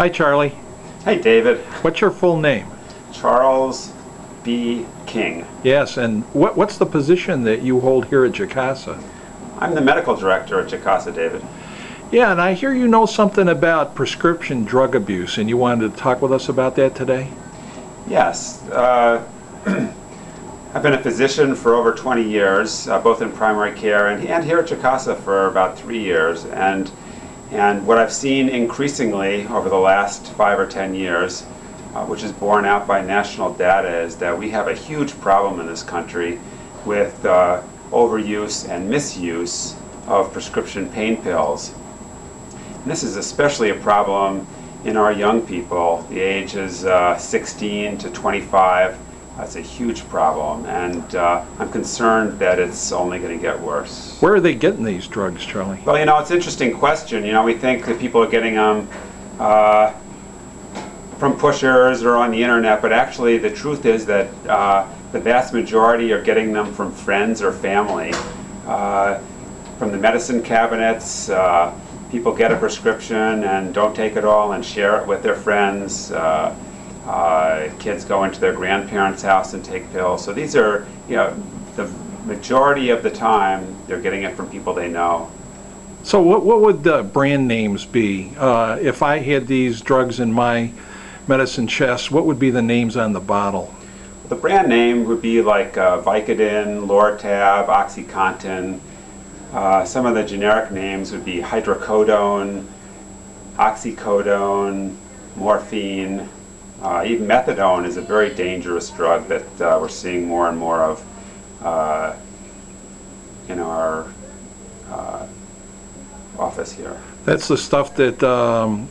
Hi, Charlie. Hey, David. What's your full name? Charles B. King. Yes, and what's the position that you hold here at GCASA? I'm the medical director at GCASA, David. Yeah, and I hear you know something about prescription drug abuse, and you wanted to talk with us about that today? Yes. I've been a physician for over 20 years, both in primary care and here at GCASA for about 3 years. And what I've seen increasingly over the last 5 or 10 years, which is borne out by national data, is that we have a huge problem in this country with overuse and misuse of prescription pain pills. And this is especially a problem in our young people, the ages 16 to 25. That's a huge problem, and I'm concerned that it's only going to get worse. Where are they getting these drugs, Charlie? Well, it's an interesting question. We think that people are getting them from pushers or on the internet, but actually the truth is that the vast majority are getting them from friends or family. From the medicine cabinets, people get a prescription and don't take it all and share it with their friends. Kids go into their grandparents' house and take pills. So these are, the majority of the time they're getting it from people they know. So what would the brand names be? If I had these drugs in my medicine chest, what would be the names on the bottle? The brand name would be like Vicodin, Lortab, OxyContin. Some of the generic names would be hydrocodone, oxycodone, morphine. Even methadone is a very dangerous drug that we're seeing more and more of in our office here. That's the stuff that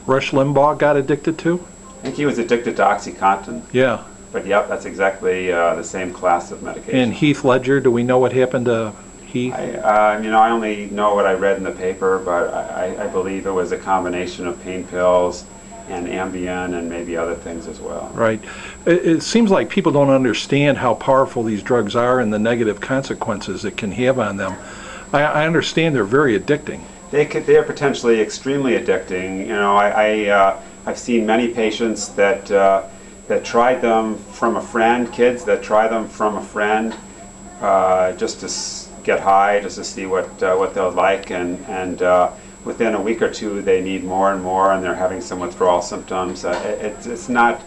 Rush Limbaugh got addicted to? I think he was addicted to OxyContin. Yeah. But yep, that's exactly the same class of medication. And Heath Ledger, do we know what happened to Heath? I only know what I read in the paper, but I believe it was a combination of pain pills and Ambien and maybe other things as well. Right. It seems like people don't understand how powerful these drugs are and the negative consequences it can have on them. I understand they're very addicting. They are potentially extremely addicting. I've seen many patients that tried them from a friend, kids that try them from a friend just to get high, just to see what they'll like, and within a week or two they need more and more, and they're having some withdrawal symptoms. It's not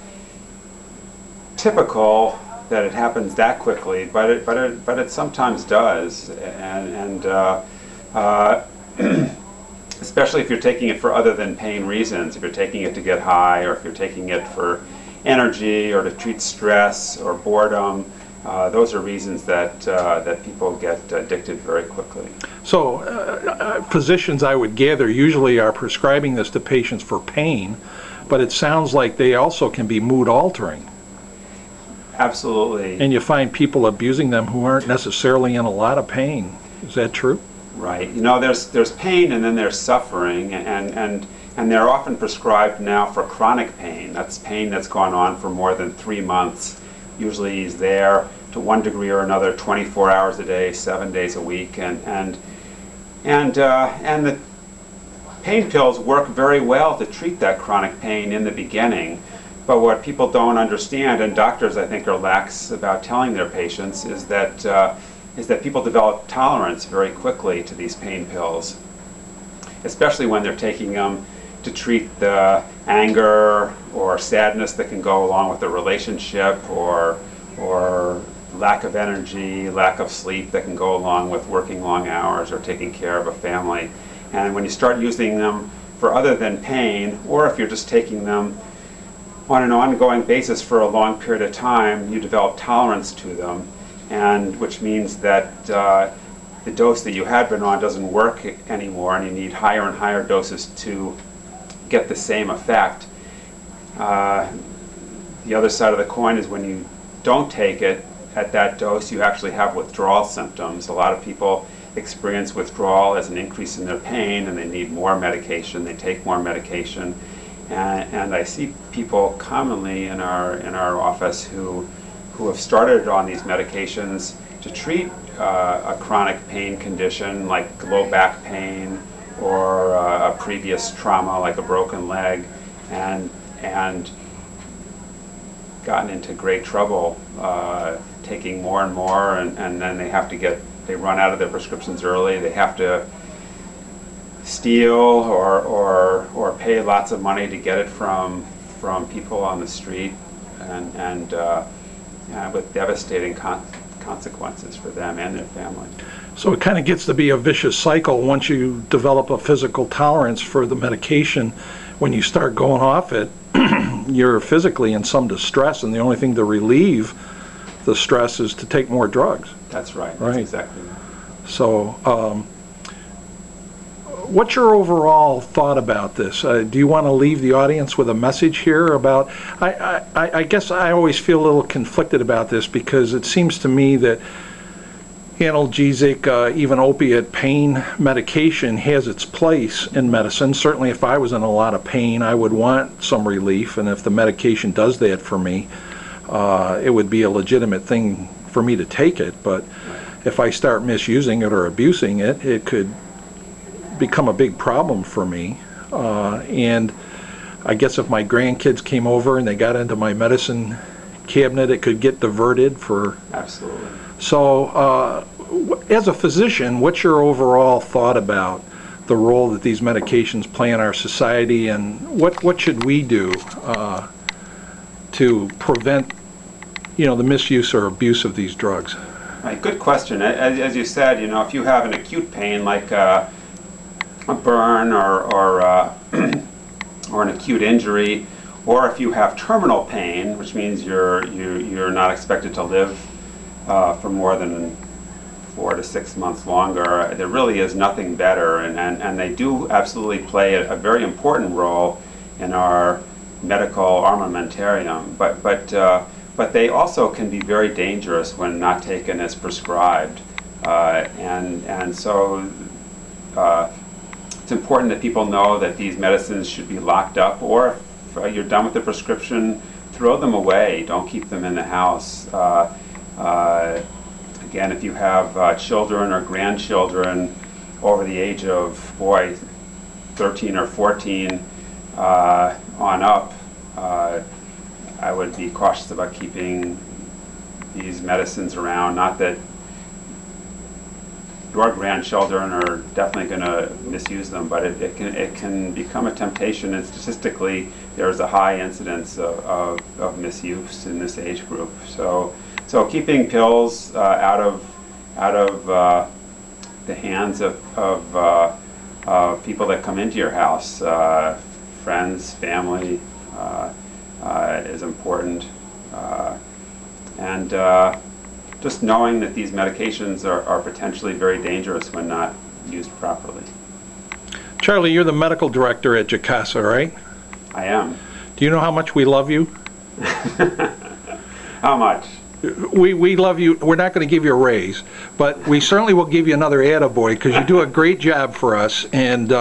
typical that it happens that quickly, but it sometimes does, and especially if you're taking it for other than pain reasons. If you're taking it to get high, or if you're taking it for energy or to treat stress or boredom, those are reasons that people get addicted very quickly. So physicians, I would gather, usually are prescribing this to patients for pain, but it sounds like they also can be mood altering. Absolutely. And you find people abusing them who aren't necessarily in a lot of pain. Is that true? Right. There's pain and then there's suffering, and they're often prescribed now for chronic pain. That's pain that's gone on for more than 3 months. Usually he's there to one degree or another 24 hours a day, 7 days a week, and the pain pills work very well to treat that chronic pain in the beginning. But what people don't understand, and doctors I think are lax about telling their patients, is that people develop tolerance very quickly to these pain pills, especially when they're taking them to treat the anger or sadness that can go along with a relationship, or lack of energy, lack of sleep that can go along with working long hours or taking care of a family. And when you start using them for other than pain, or if you're just taking them on an ongoing basis for a long period of time, you develop tolerance to them, and which means that the dose that you had been on doesn't work anymore, and you need higher and higher doses to get the same effect. The other side of the coin is when you don't take it at that dose, you actually have withdrawal symptoms. A lot of people experience withdrawal as an increase in their pain, and they need more medication. They take more medication, and I see people commonly in our office who have started on these medications to treat a chronic pain condition like low back pain or a previous trauma like a broken leg, and gotten into great trouble taking more and more, and then they run out of their prescriptions early. They have to steal or pay lots of money to get it from people on the street, and with devastating consequences for them and their family. So it kind of gets to be a vicious cycle once you develop a physical tolerance for the medication. When you start going off it, you're physically in some distress, and the only thing to relieve the stress is to take more drugs. That's right. Right. That's exactly right. So, what's your overall thought about this? Do you want to leave the audience with a message here about, I guess I always feel a little conflicted about this, because it seems to me that analgesic, even opiate pain medication has its place in medicine. Certainly if I was in a lot of pain, I would want some relief, and if the medication does that for me, it would be a legitimate thing for me to take it. But if I start misusing it or abusing it, it could become a big problem for me. And I guess if my grandkids came over and they got into my medicine cabinet, it could get diverted for... Absolutely. So, as a physician, what's your overall thought about the role that these medications play in our society, and what should we do to prevent, the misuse or abuse of these drugs? Right, good question. As you said, if you have an acute pain like a burn or an acute injury, or if you have terminal pain, which means you're not expected to live for more than 4 to 6 months longer, there really is nothing better, and they do absolutely play a very important role in our medical armamentarium, but they also can be very dangerous when not taken as prescribed, and so it's important that people know that these medicines should be locked up, or if you're done with the prescription, throw them away. Don't keep them in the house. Again, if you have children or grandchildren over the age of, 13 or 14 on up, I would be cautious about keeping these medicines around. Not that your grandchildren are definitely going to misuse them, but it can become a temptation, and statistically there's a high incidence of misuse in this age group. So keeping pills out of the hands of people that come into your house, friends, family, is important, and just knowing that these medications are potentially very dangerous when not used properly. Charlie, you're the medical director at GCASA, right? I am. Do you know how much we love you? How much? We love you. We're not going to give you a raise, but we certainly will give you another attaboy, because you do a great job for us, and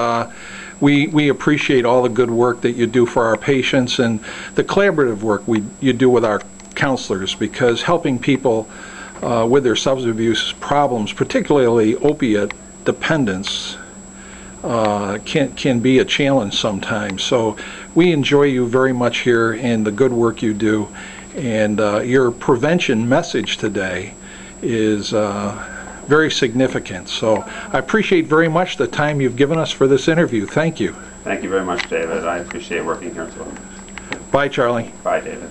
we appreciate all the good work that you do for our patients and the collaborative work you do with our counselors, because helping people with their substance abuse problems, particularly opiate dependence, can be a challenge sometimes. So we enjoy you very much here and the good work you do. And your prevention message today is very significant. So I appreciate very much the time you've given us for this interview. Thank you. Thank you very much, David. I appreciate working here as well. Bye, Charlie. Bye, David.